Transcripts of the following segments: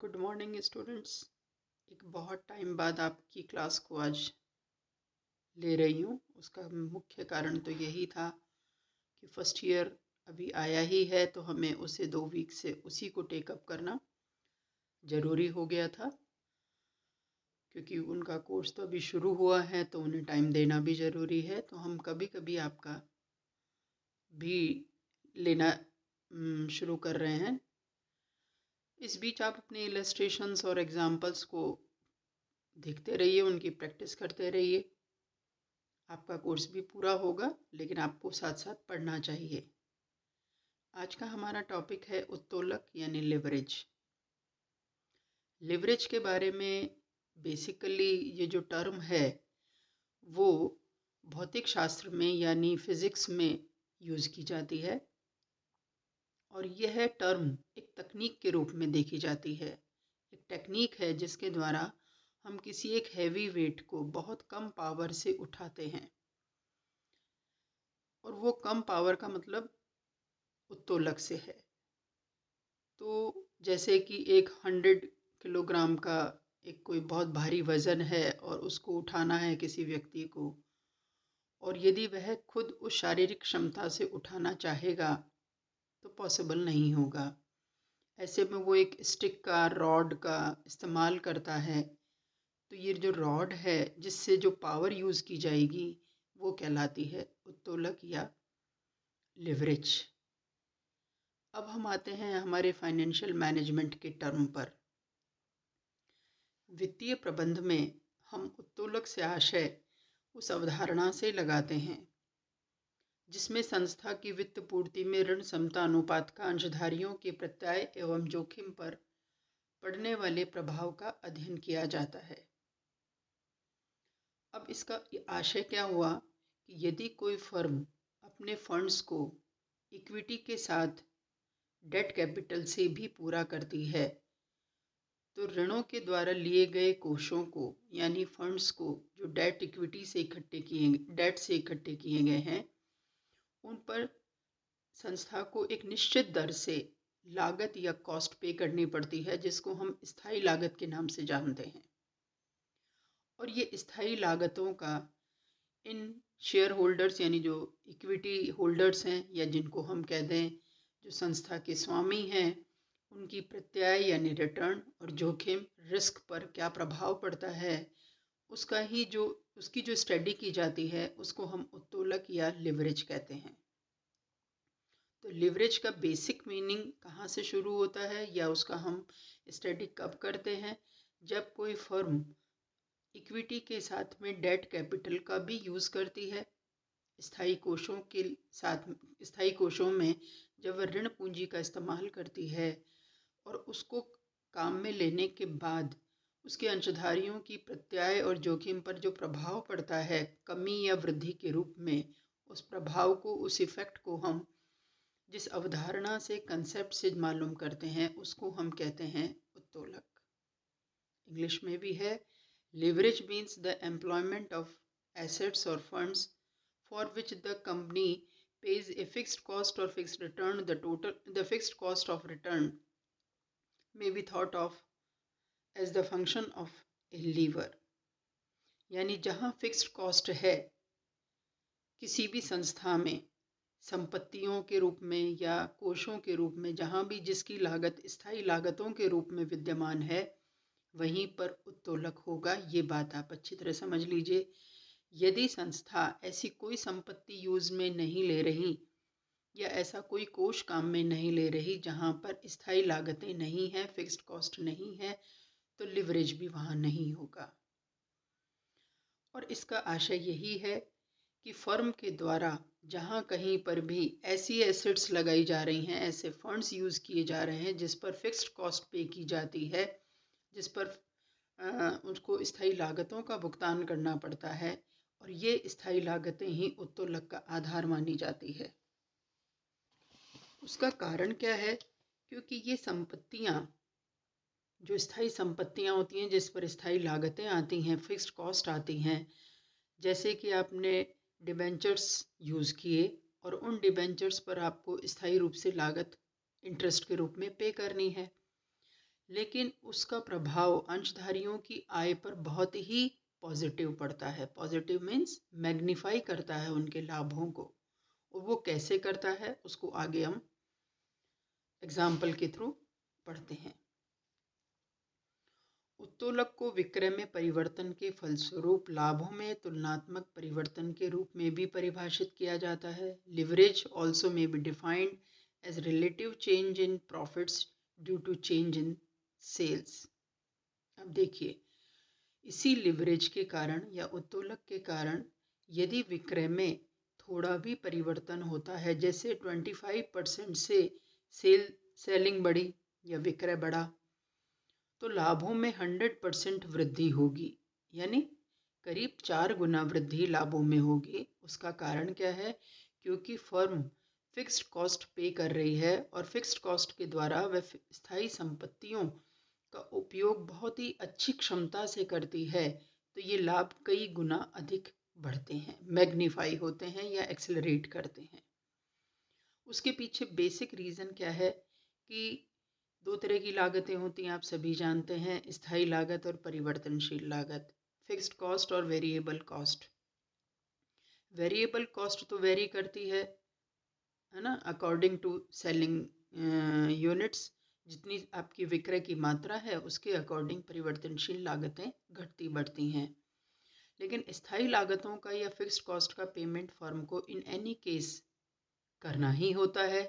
Good morning students. एक बहुत time बाद आपकी क्लास को आज ले रही हूँ। उसका मुख्य कारण तो यही था कि फर्स्ट ईयर अभी आया ही है, तो हमें उसे 2 वीक से उसी को टेकअप करना ज़रूरी हो गया था, क्योंकि उनका कोर्स तो अभी शुरू हुआ है, तो उन्हें टाइम देना भी ज़रूरी है। तो हम कभी कभी आपका भी लेना शुरू कर रहे हैं। इस बीच आप अपने इलस्ट्रेशंस और एग्जाम्पल्स को देखते रहिए, उनकी प्रैक्टिस करते रहिए। आपका कोर्स भी पूरा होगा, लेकिन आपको साथ साथ पढ़ना चाहिए। आज का हमारा टॉपिक है उत्तोलक यानी लिवरेज। लिवरेज के बारे में बेसिकली ये जो टर्म है वो भौतिक शास्त्र में यानी फिजिक्स में यूज़ की जाती है, और यह टर्म एक तकनीक के रूप में देखी जाती है। एक टेक्निक है जिसके द्वारा हम किसी एक हैवी वेट को बहुत कम पावर से उठाते हैं, और वो कम पावर का मतलब उत्तोलक से है। तो जैसे कि एक 100 किलोग्राम का एक कोई बहुत भारी वज़न है और उसको उठाना है किसी व्यक्ति को, और यदि वह खुद उस शारीरिक क्षमता से उठाना चाहेगा तो पॉसिबल नहीं होगा। ऐसे में वो एक स्टिक का, रॉड का इस्तेमाल करता है। तो ये जो रॉड है जिससे जो पावर यूज़ की जाएगी वो कहलाती है उत्तोलक या लिवरेज। अब हम आते हैं हमारे फाइनेंशियल मैनेजमेंट के टर्म पर। वित्तीय प्रबंध में हम उत्तोलक से आशय उस अवधारणा से लगाते हैं जिसमें संस्था की वित्त पूर्ति में ऋण समता अनुपात का अंशधारियों के प्रत्यय एवं जोखिम पर पड़ने वाले प्रभाव का अध्ययन किया जाता है। अब इसका आशय क्या हुआ कि यदि कोई फर्म अपने फंड्स को इक्विटी के साथ डेट कैपिटल से भी पूरा करती है, तो ऋणों के द्वारा लिए गए कोषों को यानी फंड्स को जो डेट से इकट्ठे किए गए हैं, उन पर संस्था को एक निश्चित दर से लागत या कॉस्ट पे करनी पड़ती है, जिसको हम स्थायी लागत के नाम से जानते हैं। और ये स्थायी लागतों का इन शेयर होल्डर्स यानी जो इक्विटी होल्डर्स हैं, या जिनको हम कह दें जो संस्था के स्वामी हैं, उनकी प्रत्यय यानी रिटर्न और जोखिम रिस्क पर क्या प्रभाव पड़ता है, उसकी जो स्टडी की जाती है उसको हम उत्तोलक या लिवरेज कहते हैं। तो लिवरेज का बेसिक मीनिंग कहाँ से शुरू होता है या उसका हम स्टडी कब करते हैं? जब कोई फर्म इक्विटी के साथ में डेट कैपिटल का भी यूज़ करती है। स्थायी कोषों में जब वह ऋण पूंजी का इस्तेमाल करती है और उसको काम में लेने के बाद उसके अंशधारियों की प्रत्यय और जोखिम पर जो प्रभाव पड़ता है कमी या वृद्धि के रूप में, उस प्रभाव को, उस इफेक्ट को हम जिस अवधारणा से, कंसेप्ट से मालूम करते हैं, उसको हम कहते हैं उत्तोलक। इंग्लिश में भी है, leverage means the employment of assets और funds for which the company pays a fixed cost or fixed return. The fixed cost of return may be thought of as the function of a lever. यानी जहाँ fixed cost है किसी भी संस्था में, संपत्तियों के रूप में या कोषों के रूप में, जहाँ भी जिसकी लागत स्थायी लागतों के रूप में विद्यमान है, वहीं पर उत्तोलक होगा। ये बात आप अच्छी तरह समझ लीजिए। यदि संस्था ऐसी कोई संपत्ति यूज में नहीं ले रही या ऐसा कोई कोष काम में नहीं ले रही जहां पर स्थायी लागतें नहीं है, फिक्स्ड कॉस्ट नहीं है, तो लिवरेज भी वहां नहीं होगा। और इसका आशय यही है कि फर्म के द्वारा जहां कहीं पर भी ऐसी एसेट्स लगाई जा रही हैं, ऐसे फंड्स यूज किए जा रहे हैं जिस पर फिक्स्ड कॉस्ट पे की जाती है, जिस पर उसको स्थायी लागतों का भुगतान करना पड़ता है, और ये स्थायी लागतें ही उत्तोलक का आधार मानी जाती है। उसका कारण क्या है? क्योंकि ये संपत्तियां, जो स्थायी संपत्तियां होती हैं जिस पर स्थायी लागतें आती हैं, फिक्स्ड कॉस्ट आती हैं, जैसे कि आपने डिबेंचर्स यूज़ किए और उन डिबेंचर्स पर आपको स्थायी रूप से लागत इंटरेस्ट के रूप में पे करनी है। लेकिन उसका प्रभाव अंशधारियों की आय पर बहुत ही पॉजिटिव पड़ता है। पॉजिटिव मीन्स मैग्नीफाई करता है उनके लाभों को। और वो कैसे करता है उसको आगे हम एग्जाम्पल के थ्रू पढ़ते हैं। उत्तोलक को विक्रय में परिवर्तन के फलस्वरूप लाभों में तुलनात्मक परिवर्तन के रूप में भी परिभाषित किया जाता है। Leverage also may be defined as relative change in profits due to change in sales. अब देखिए, इसी लिवरेज के कारण या उत्तोलक के कारण यदि विक्रय में थोड़ा भी परिवर्तन होता है, जैसे 25% से सेलिंग बढ़ी या विक्रय बढ़ा, तो लाभों में 100% वृद्धि होगी, यानी करीब 4 गुना वृद्धि लाभों में होगी। उसका कारण क्या है? क्योंकि फर्म फिक्स्ड कॉस्ट पे कर रही है और फिक्स्ड कॉस्ट के द्वारा वह स्थायी संपत्तियों का उपयोग बहुत ही अच्छी क्षमता से करती है, तो ये लाभ कई गुना अधिक बढ़ते हैं, मैग्नीफाई होते हैं या एक्सेलरेट करते हैं। उसके पीछे बेसिक रीज़न क्या है कि दो तरह की लागतें होती हैं, आप सभी जानते हैं, स्थायी लागत और परिवर्तनशील लागत, फिक्स्ड कॉस्ट और वेरिएबल कॉस्ट। वेरिएबल कॉस्ट तो वेरी करती है ना, अकॉर्डिंग टू सेलिंग यूनिट्स। जितनी आपकी विक्रय की मात्रा है उसके अकॉर्डिंग परिवर्तनशील लागतें घटती बढ़ती हैं। लेकिन स्थायी लागतों का या फिक्स्ड कॉस्ट का पेमेंट फर्म को इन एनी केस करना ही होता है,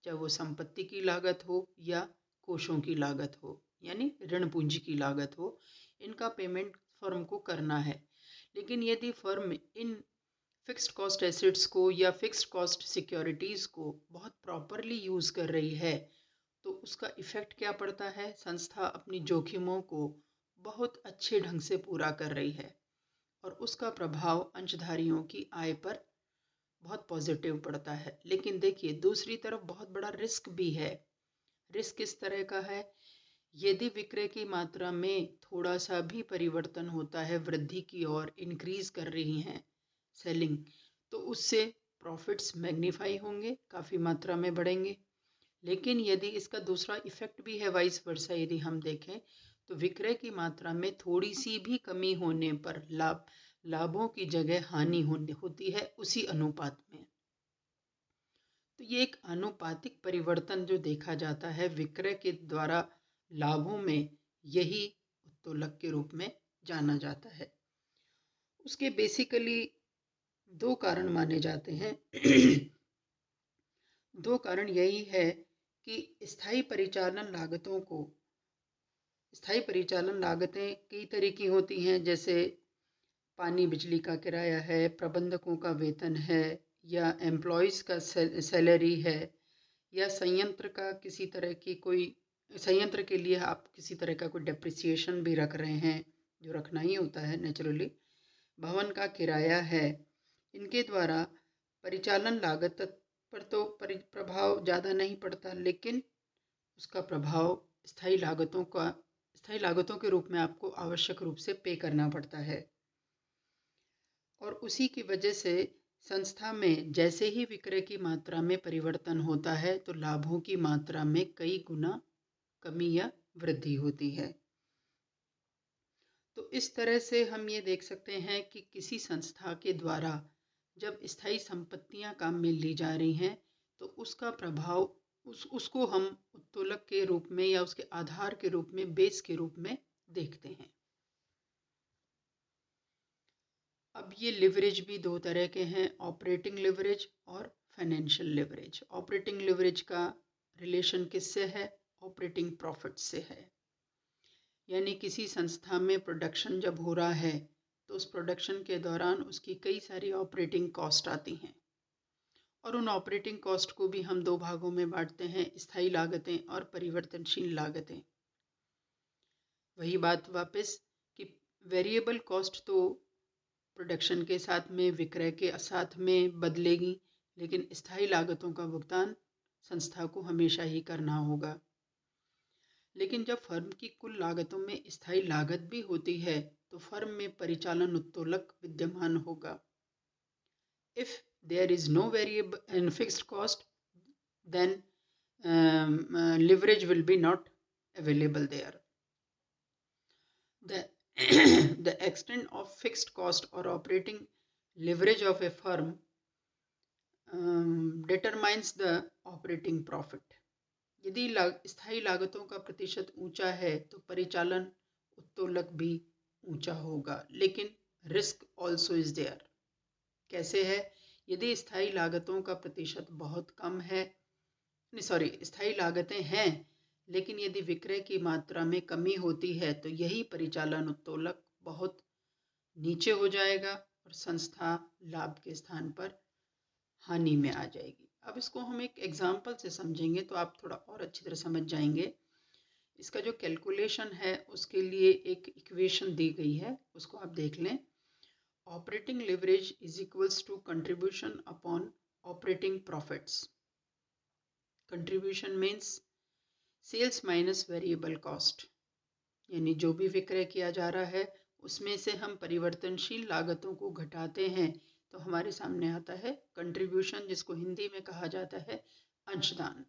चाहे वो संपत्ति की लागत हो या कोषों की लागत हो, यानी ऋण पूंजी की लागत हो, इनका पेमेंट फर्म को करना है। लेकिन यदि firm in fixed cost assets को या फिक्स्ड कॉस्ट सिक्योरिटीज़ को बहुत प्रॉपरली यूज़ कर रही है, तो उसका इफ़ेक्ट क्या पड़ता है? संस्था अपनी जोखिमों को बहुत अच्छे ढंग से पूरा कर रही है और उसका प्रभाव अंशधारियों की आय पर बहुत पॉजिटिव पड़ता है। लेकिन देखिए, दूसरी तरफ बहुत बड़ा रिस्क भी है। रिस्क इस तरह का है, यदि विक्रय की मात्रा में थोड़ा सा भी परिवर्तन होता है, वृद्धि की ओर इंक्रीज कर रही हैं सेलिंग, तो उससे प्रॉफिट्स मैग्नीफाई होंगे, काफ़ी मात्रा में बढ़ेंगे। लेकिन यदि इसका दूसरा इफेक्ट भी है, वाइस वर्सा, यदि हम देखें तो विक्रय की मात्रा में थोड़ी सी भी कमी होने पर लाभों की जगह हानि होती है उसी अनुपात में। तो ये एक आनुपातिक परिवर्तन जो देखा जाता है विक्रय के द्वारा लाभों में, यही उत्तोलक के रूप में जाना जाता है। उसके बेसिकली दो कारण माने जाते हैं। दो कारण यही है कि स्थायी परिचालन लागतें कई तरह की होती हैं, जैसे पानी बिजली का किराया है, प्रबंधकों का वेतन है, या एम्प्लॉयज़ का सैलरी है, या संयंत्र का किसी तरह की कोई संयंत्र के लिए आप किसी तरह का कोई डेप्रिसिएशन भी रख रहे हैं, जो रखना ही होता है नेचुरली। भवन का किराया है। इनके द्वारा परिचालन लागत पर तो प्रभाव ज़्यादा नहीं पड़ता, लेकिन उसका प्रभाव स्थायी लागतों के रूप में आपको आवश्यक रूप से पे करना पड़ता है। और उसी की वजह से संस्था में जैसे ही विक्रय की मात्रा में परिवर्तन होता है, तो लाभों की मात्रा में कई गुना कमी या वृद्धि होती है। तो इस तरह से हम ये देख सकते हैं कि किसी संस्था के द्वारा जब स्थायी संपत्तियां काम में ली जा रही हैं, तो उसका प्रभाव उसको हम उत्तोलक के रूप में या उसके आधार के रूप में, बेस के रूप में देखते हैं। अब ये लिवरेज भी दो तरह के हैं, ऑपरेटिंग लिवरेज और फाइनेंशियल लिवरेज। ऑपरेटिंग लिवरेज का रिलेशन किससे है? ऑपरेटिंग प्रॉफिट से है। यानी किसी संस्था में प्रोडक्शन जब हो रहा है, तो उस प्रोडक्शन के दौरान उसकी कई सारी ऑपरेटिंग कॉस्ट आती हैं, और उन ऑपरेटिंग कॉस्ट को भी हम दो भागों में बांटते हैं, स्थायी लागतें और परिवर्तनशील लागतें। वही बात वापस कि वेरिएबल कॉस्ट तो प्रोडक्शन के साथ में, विक्रय के साथ में बदलेगी, लेकिन स्थायी लागतों का भुगतान संस्था को हमेशा ही करना होगा। लेकिन जब फर्म की कुल लागतों में स्थायी लागत भी होती है, तो फर्म में परिचालन उत्तोलक विद्यमान होगा। If there is no variable and fixed cost, then leverage will be not available there. The extent of fixed cost or operating leverage of a firm determines the operating profit. यदि स्थायी लागतों का प्रतिशत ऊंचा है तो परिचालन उत्तोलक भी ऊंचा होगा, लेकिन रिस्क ऑल्सो इज देयर। कैसे है? यदि स्थायी लागतों का प्रतिशत बहुत कम है, स्थायी लागतें हैं, लेकिन यदि विक्रय की मात्रा में कमी होती है तो यही परिचालन उत्तोलक बहुत नीचे हो जाएगा और संस्था लाभ के स्थान पर हानि में आ जाएगी। अब इसको हम एक एग्जाम्पल से समझेंगे तो आप थोड़ा और अच्छी तरह समझ जाएंगे। इसका जो कैलकुलेशन है उसके लिए एक इक्वेशन दी गई है, उसको आप देख लें। Operating leverage is equals to contribution upon operating profits. Contribution means sales minus variable cost, यानी जो भी विक्रय किया जा रहा है उसमें से हम परिवर्तनशील लागतों को घटाते हैं तो हमारे सामने आता है कंट्रीब्यूशन, जिसको हिंदी में कहा जाता है अंशदान।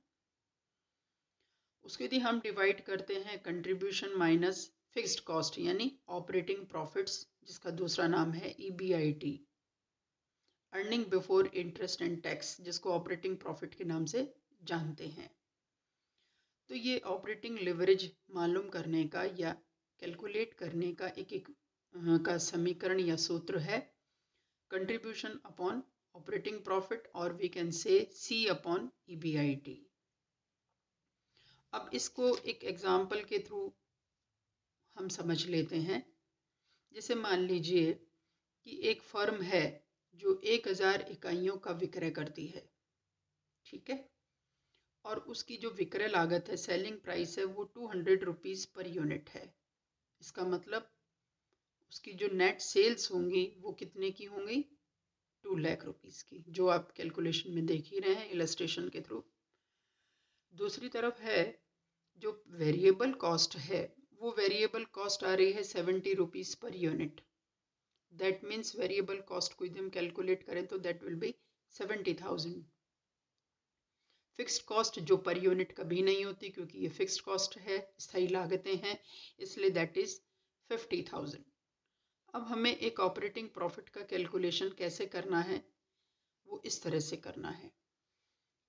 उसको यदि हम डिवाइड करते हैं कंट्रीब्यूशन माइनस फिक्स्ड कॉस्ट यानी ऑपरेटिंग प्रॉफिट्स, जिसका दूसरा नाम है EBIT, earning before interest and tax, जिसको ऑपरेटिंग प्रॉफिट के नाम से जानते हैं। तो ये ऑपरेटिंग लेवरेज मालूम करने का या कैलकुलेट करने का एक का समीकरण या सूत्र है कंट्रीब्यूशन अपॉन ऑपरेटिंग प्रॉफिट, और we can say C upon EBIT। अब इसको एक एग्जाम्पल के थ्रू हम समझ लेते हैं। जैसे मान लीजिए कि एक फर्म है जो 1000 इकाइयों का विक्रय करती है, ठीक है, और उसकी जो विक्रय लागत है, सेलिंग प्राइस है, वो 200 रुपीज़ पर यूनिट है। इसका मतलब उसकी जो नेट सेल्स होंगी वो कितने की होंगी? 2 लाख रुपीज़ की, जो आप कैलकुलेशन में देख ही रहे हैं इलस्ट्रेशन के थ्रू। दूसरी तरफ है जो वेरिएबल कॉस्ट है, वो वेरिएबल कॉस्ट आ रही है 70 rupees per unit. That means variable cost को यदि हम कैलकुलेट करें तो that will be 70,000। Fixed cost जो पर यूनिट कभी नहीं होती क्योंकि ये फिक्स्ड कॉस्ट है, स्थायी लागतें हैं, इसलिए दैट इज 50,000। अब हमें एक ऑपरेटिंग प्रॉफिट का कैलकुलेशन कैसे करना है, वो इस तरह से करना है।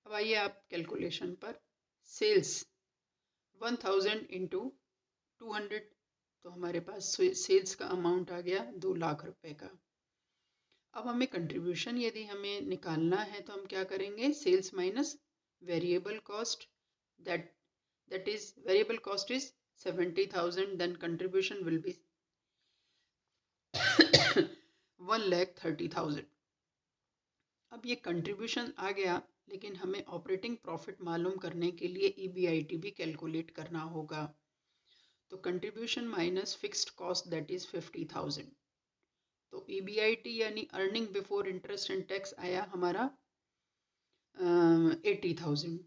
अब आइए आप कैलकुलेशन पर, सेल्स 1000 इंटू 200, तो हमारे पास सेल्स का अमाउंट आ गया 2 लाख रुपए का। अब हमें कंट्रीब्यूशन यदि हमें निकालना है तो हम क्या करेंगे? Sales minus variable cost, that is variable cost is 70,000, then contribution will be 1,30,000। अब ये कंट्रीब्यूशन आ गया, लेकिन हमें ऑपरेटिंग प्रॉफिट मालूम करने के लिए EBIT भी कैलकुलेट करना होगा। तो contribution minus fixed cost that is 50,000, तो EBIT यानी earning before interest and tax आया हमारा 80,000।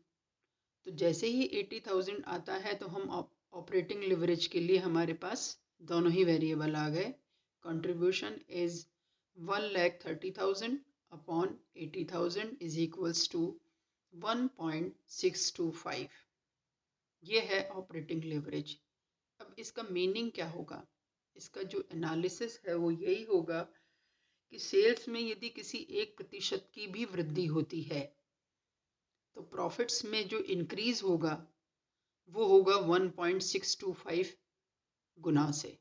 तो जैसे ही 80,000 आता है तो हम ऑपरेटिंग लिवरेज के लिए हमारे पास दोनों ही वेरिएबल आ गए। Contribution is 1,30,000 upon 80,000 is equals to 1.625। ये है ऑपरेटिंग लिवरेज। अब इसका मीनिंग क्या होगा? इसका जो एनालिसिस है वो यही होगा कि सेल्स में यदि किसी 1% की भी वृद्धि होती है तो प्रॉफिट्स में जो इंक्रीज होगा वो होगा 1.625 गुना से।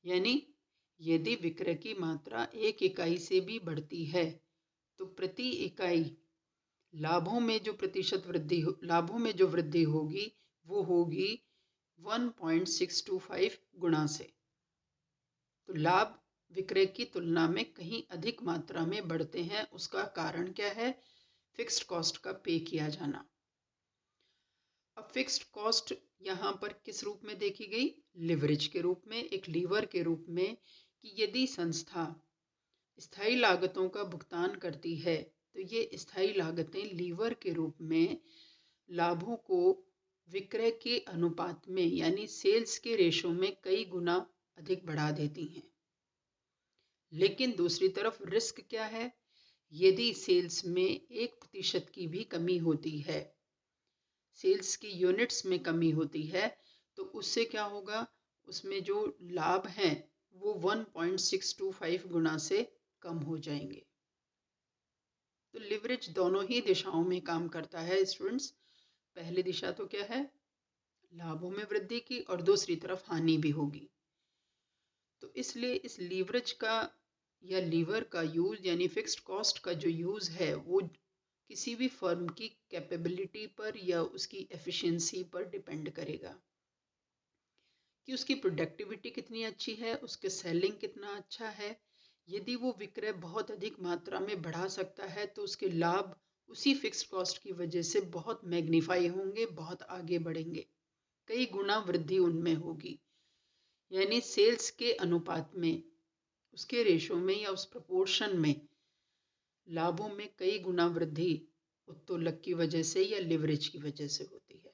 यानी यदि विक्रय की मात्रा 1 इकाई से भी बढ़ती है तो प्रति इकाई लाभों में जो वृद्धि होगी वो होगी 1.625 गुना से। तो लाभ विक्रय की तुलना में कहीं अधिक मात्रा में बढ़ते हैं। उसका कारण क्या है? फिक्स्ड कॉस्ट का पे किया जाना। अब फिक्स्ड कॉस्ट यहाँ पर किस रूप में देखी गई? लिवरेज के रूप में, एक लीवर के रूप में, कि यदि संस्था स्थायी लागतों का भुगतान करती है तो ये स्थायी लागतें लीवर के रूप में लाभों को विक्रय के अनुपात में यानी सेल्स के रेशो में कई गुना अधिक बढ़ा देती हैं। लेकिन दूसरी तरफ रिस्क क्या है? यदि सेल्स में 1% की भी कमी होती है, सेल्स की यूनिट्स में कमी होती है तो उससे क्या होगा, उसमें जो लाभ हैं वो 1.625 गुना से कम हो जाएंगे। तो लिवरेज दोनों ही दिशाओं में काम करता है स्टूडेंट्स। पहली दिशा तो क्या है, लाभों में वृद्धि की, और दूसरी तरफ हानि भी होगी। तो इसलिए इस लीवरेज का या लीवर का यूज यानी फिक्स्ड कॉस्ट का जो यूज है वो किसी भी फर्म की कैपेबिलिटी पर या उसकी एफिशिएंसी पर डिपेंड करेगा कि उसकी प्रोडक्टिविटी कितनी अच्छी है, उसके सेलिंग कितना अच्छा है। यदि वो विक्रय बहुत अधिक मात्रा में बढ़ा सकता है तो उसके लाभ उसी फिक्स्ड कॉस्ट की वजह से बहुत मैग्नीफाई होंगे, बहुत आगे बढ़ेंगे, कई गुना वृद्धि उनमें होगी। यानी सेल्स के अनुपात में, उसके रेशो में या उस प्रपोर्शन में लाभों में कई गुना वृद्धि उत्तोलक की वजह से या लिवरेज की वजह से होती है।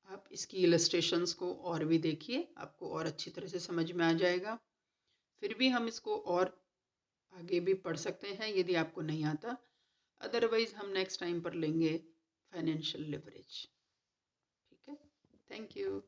आप इसकी इलस्ट्रेशंस को और भी देखिए, आपको और अच्छी तरह से समझ में आ जाएगा। फिर भी हम इसको और आगे भी पढ़ सकते हैं यदि आपको नहीं आता, अदरवाइज हम नेक्स्ट टाइम पर लेंगे फाइनेंशियल लिवरेज। ठीक है, थैंक यू।